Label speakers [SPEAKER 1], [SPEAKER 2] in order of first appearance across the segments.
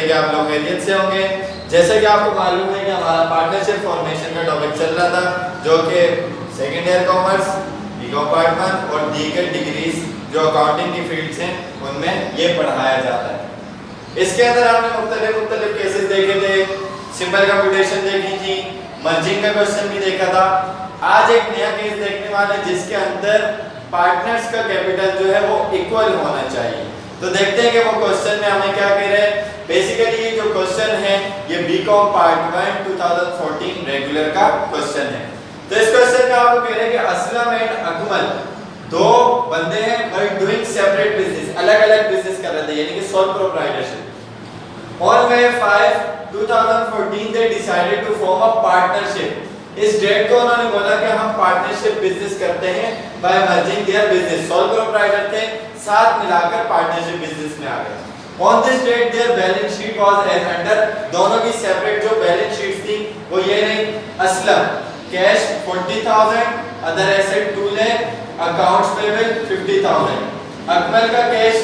[SPEAKER 1] कि आप लोग खैरियत से होंगे। जैसे कि आपको मालूम है कि हमारा पार्टनरशिप फॉर्मेशन का टॉपिक चल रहा था, जो कि second year commerce, B Com part 1 और दीगर डिग्रीज जो अकाउंटिंग की फील्ड्स हैं उनमें ये पढ़ाया जाता है। इसके अंदर हमने मुख्तलिफ केसेस देखे थे, सिंपल कंप्यूटेशन देखी थी, मर्जिंग का क्वेश्चन भी देखा था। आज एक नया केस देखने वाले जिसके अंदर पार्टनर्स का कैपिटल जो है वो इक्वल होना चाहिए। तो देखते हैं कि वो क्वेश्चन में हमें क्या कह रहे हैं। बेसिकली ये जो क्वेश्चन है ये बीकॉम पार्ट 1 2014 रेगुलर का क्वेश्चन है। तो इस क्वेश्चन में आपको कह रहे हैं कि असलम एंड अकमल दो बंदे हैं बट डूइंग सेपरेट बिजनेस, अलग-अलग बिजनेस कर रहे थे, यानी कि sole proprietorship. On May 5 2014 they decided to form a partnership। इस डेट को उन्होंने बोला कि हम पार्टनरशिप बिजनेस करते हैं by merging their business. Sole proprietor थे, साथ मिलाकर पार्टनरशिप बिजनेस में आ गए। On this date their balance sheet was as under, दोनों की सेपरेट जो बैलेंस शीट थी वो ये रही। Aslam cash 40,000, other asset 2 lakh, accounts payable 50,000। Akmal का कैश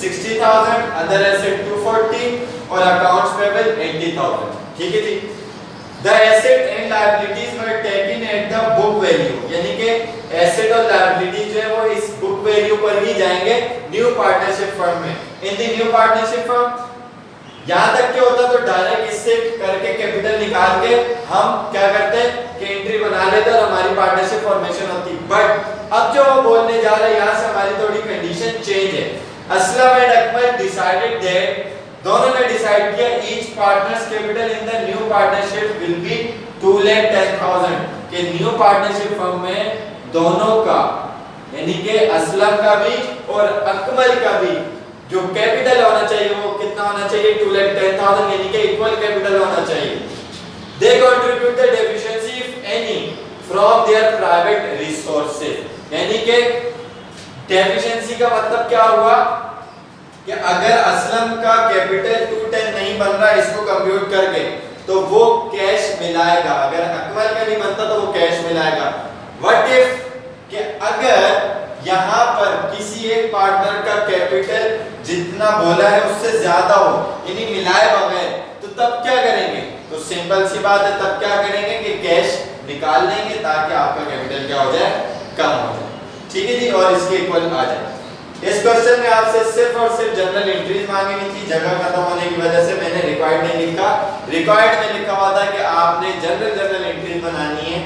[SPEAKER 1] 60,000, अदर एसेट 240 और अकाउंट्स पेबल 80,000। ठीक है जी। The asset and liabilities were taken at the book value, यानी कि एसेट और लायबिलिटी जो है वो इस बुक वैल्यू पर ही जाएंगे न्यू पार्टनरशिप फर्म में। In the new partnership firm यहां तक क्या होता तो डायरेक्ट इससे करके कैपिटल निकाल के हम क्या करते कि एंट्री बना लेते और हमारी पार्टनरशिप फॉर्मेशन होती। बट अब जो वो बोलने जा रहे हैं यहां से हमारी थोड़ी कंडीशन चेंज है। Aslam and Akmal decided that, दोनों ने डिसाइड किया each partners capital in the new partnership will be 2,10,000 के न्यू पार्टनरशिप फर्म में दोनों का यानी कि असलम का भी और अकमल का भी जो कैपिटल होना चाहिए वो कितना होना चाहिए 2,10,000 यानी कि इक्वल कैपिटल होना चाहिए। They contribute the deficiency if any from there private resources, यानी कि डेफिशिएंसी का मतलब क्या हुआ कि अगर असलम का कैपिटल 210 नहीं बन रहा इसको कंप्यूट करके तो वो कैश मिलाएगा, अगर अकमल का नहीं बनता तो वो कैश मिलाएगा। व्हाट इफ कि अगर यहां पर किसी एक पार्टनर का कैपिटल जितना बोला है उससे ज्यादा हो यानी मिलाए बगैर, तो तब क्या करेंगे? तो सिंपल सी बात है, तब क्या करेंगे कि कैश निकाल लेंगे ताकि आपका कैपिटल क्या हो जाए, कम हो जाए। ठीक है जी, और इसके इक्वल आ जाए। इस क्वेश्चन में आपसे सिर्फ और सिर्फ जनरल एंट्रीज मांगी हुई थी, जगह खत्म होने की वजह से मैंने रिक्वायर्ड नहीं लिखा। रिक्वायर्ड में लिखा हुआ था कि आपने जनरल एंट्रीज बनानी है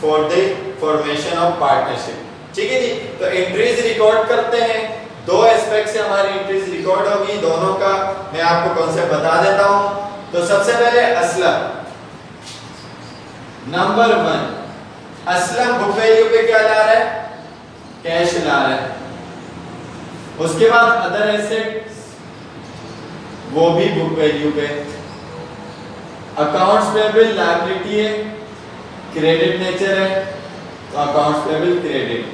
[SPEAKER 1] for the formation of partnership. ठीक है जी, तो एंट्रीज रिकॉर्ड करते हैं। दो एस्पेक्ट से हमारी एंट्रीज रिकॉर्ड होगी, दोनों का मैं आपको कॉन्सेप्ट बता देता हूं। तो सबसे पहले Aslam number 1, Aslam book value पे क्या ला रहा है? कैश ला रहा है। उसके बाद अदर एसेट्स वो भी बुक वैल्यू पे। अकाउंट्स पेबल लायबिलिटी है, क्रेडिट नेचर है तो अकाउंट्स पेबल क्रेडिट,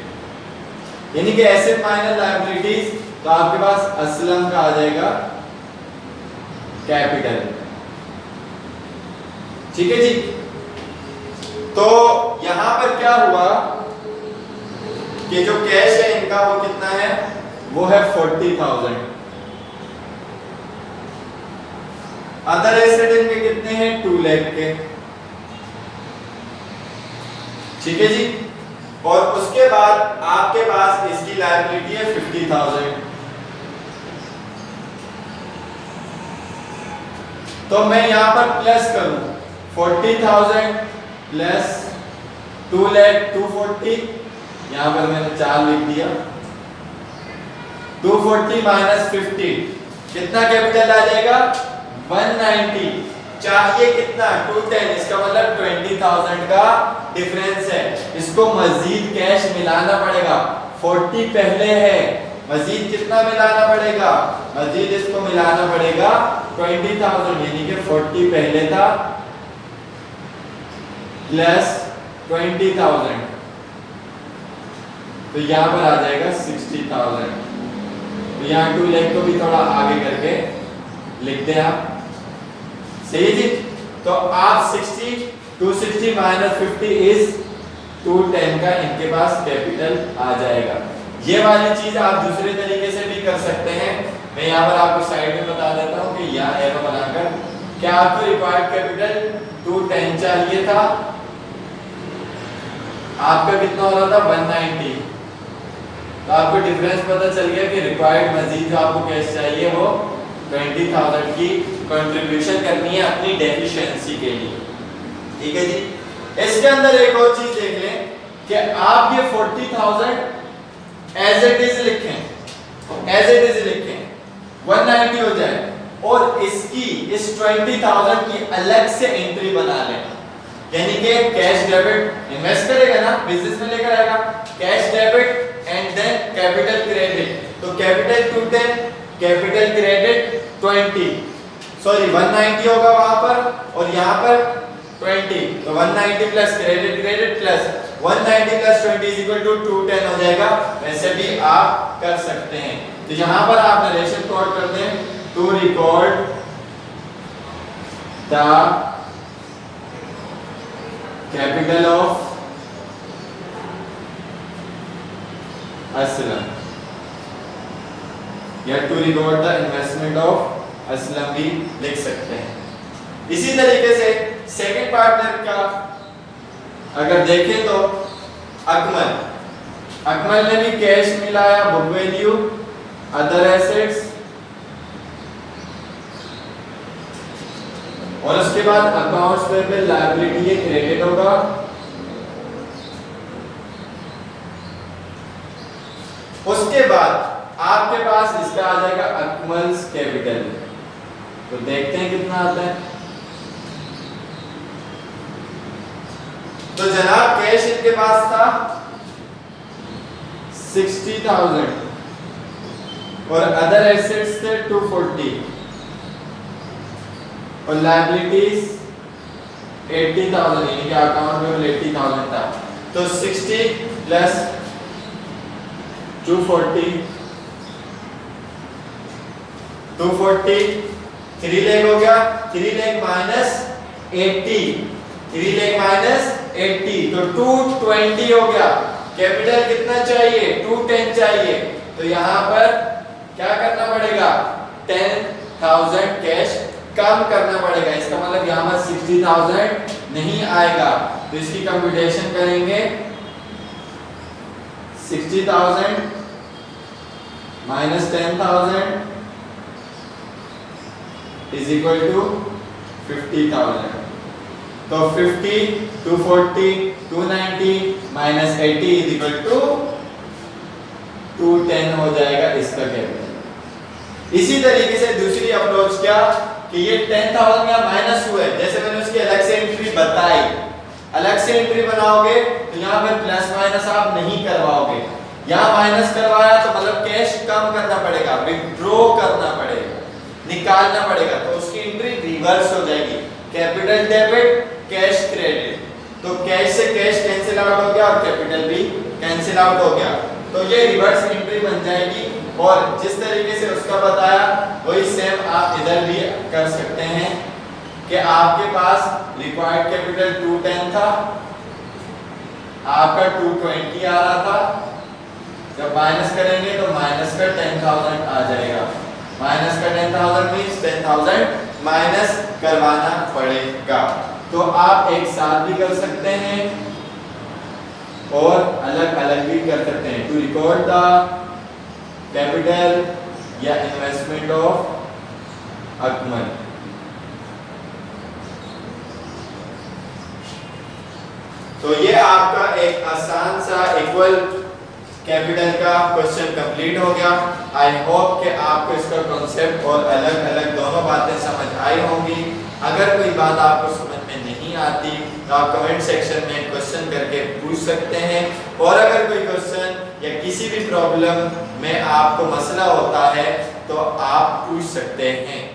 [SPEAKER 1] यानी कि एसेट माइनस लायबिलिटीज, तो आपके पास असलम का आ जाएगा कैपिटल। ठीक है जी। तो यहां पर क्या हुआ कि जो कैश है इनका वो कितना है, वो है 40,000। अदर एसेट इनके कितने हैं, 2 लाख के। ठीक है जी। और उसके बाद आपके पास इसकी लायबिलिटी है 50,000। तो मैं यहां पर प्लस करूं 40,000 प्लस 2 लाख 240, यहां पर मैंने 4 लिख दिया। 240 माइनस 50 कितना कैपिटल आ जाएगा, 190। चाहिए कितना, 210, इसका मतलब 20,000 का डिफरेंस है। इसको मजीद कैश मिलाना पड़ेगा। 40 पहले है, मजीद कितना मिलाना पड़ेगा, मजीद इसको मिलाना पड़ेगा 20,000, यानी कि 40 पहले था प्लस 20,000, तो यहां पर आ जाएगा 60,000। तो यहाँ 2 लाख को भी थोड़ा आगे करके लिख दें आप। सही है जी। तो आप 260 माइनस 50 इज 210 का इनके पास कैपिटल आ जाएगा। ये वाली चीज आप दूसरे तरीके से भी कर सकते हैं मैं यहाँ पर आपको साइड में बता देता हूँ कि यहाँ एरो बनाकर क्या आपको रिक्वायर्ड कैपिटल 210 चाहिए था, आपका कितना हो रहा था 190, तो आपको डिफरेंस पता चल गया कि रिक्वायर्ड मजीद जो आपको कैश चाहिए वो 20,000 की कंट्रीब्यूशन करनी है अपनी डेफिशिएंसी के लिए। ठीक है जी। इसके अंदर एक और चीज देख लें कि आप ये 40,000 एज इट इज लिखें, 190 हो जाए और इसकी इस 20,000 की अलग से एंट्री बना लें, यानी कि कैश डेबिट इन्वेस्ट करेगा ना, बिजनेस में लेकर आएगा, cash debit and then capital credit, तो कैपिटल 210 कैपिटल क्रेडिट 190 होगा वहां पर और यहां पर 20, तो 190 plus credit plus 190 plus 20 is equal to 210 हो जाएगा। वैसे भी आप कर सकते हैं, तो यहां पर आप नरेशन कोड कर दें to record the capital of Aslam या to record the investment of Aslam भी लिख सकते हैं। इसी तरीके से सेकंड पार्टनर का अगर देखें तो अकमल ने भी कैश मिलाया, बुक वैल्यू, अदर एसेट्स और उसके बाद अकाउंट्स पेबल लायबिलिटी ये क्रेडिट होगा, उसके बाद आपके पास इसका आ जाएगा अकमल्स कैपिटल, तो देखते हैं कितना आता है। तो जनाब कैश इनके पास था 60,000 और अदर एसेट्स थे 240 और लायबिलिटीज 80,000, यानी कि अकाउंट में 80,000 था, तो 60 प्लस 240 3 लाख हो गया, 3 लाख माइनस 80, 3 लाख माइनस 80 तो 220 हो गया। कैपिटल कितना चाहिए 210 चाहिए, तो यहां पर क्या करना पड़ेगा 10,000 कैश कम करना पड़ेगा, इसका मतलब यहां पर 60,000 नहीं आएगा, तो इसकी कंप्यूटेशन करेंगे 60,000 माइनस 10,000 इज इक्वल टू 50,000, तो 50 240 290 माइनस 80 इज इक्वल टू 210 हो जाएगा इसका कैपिटल। इसी तरीके से दूसरी अप्रोच क्या कि ये 10,000 का माइनस हुआ है, जैसे मैंने उसकी अलग से एंट्री बताई, अलग से एंट्री बनाओगे तो यहाँ पे प्लस माइनस आप नहीं करवाओगे, यहाँ माइनस करवाया तो मतलब कैश कम करना पड़ेगा, विथड्रॉ करना पड़ेगा, निकालना पड़ेगा, तो उसकी एंट्री रिवर्स हो जाएगी, कैपिटल डेबिट कैश क्रेडिट, तो कैश से कैश कैंसिल आउट हो गया और कैपिटल भी कैंसिल आउट हो गया, तो ये रिवर्स एंट्री बन जाएगी। और जिस तरीके से उसका बताया वही सेम आप इधर भी कर सकते हैं कि आपके पास रिक्वायर्ड कैपिटल 210 था, आपका 220 आ रहा था, जब माइनस करेंगे तो माइनस का 10,000 आ जाएगा, माइनस का 10,000 मींस 10,000 माइनस करवाना पड़ेगा। तो आप एक साथ भी कर सकते हैं और अलग अलग भी कर सकते हैं, टू रिकॉर्ड द कैपिटल या इन्वेस्टमेंट ऑफ अकमल। तो ये आपका एक आसान सा इक्वल कैपिटल का क्वेश्चन कंप्लीट हो गया। आई होप कि आपको इसका कॉन्सेप्ट और अलग अलग दोनों बातें समझ आई होंगी। अगर कोई बात आपको समझ में नहीं आती तो आप कमेंट सेक्शन में क्वेश्चन करके पूछ सकते हैं, और अगर कोई क्वेश्चन या किसी भी प्रॉब्लम में आपको मसला होता है तो आप पूछ सकते हैं।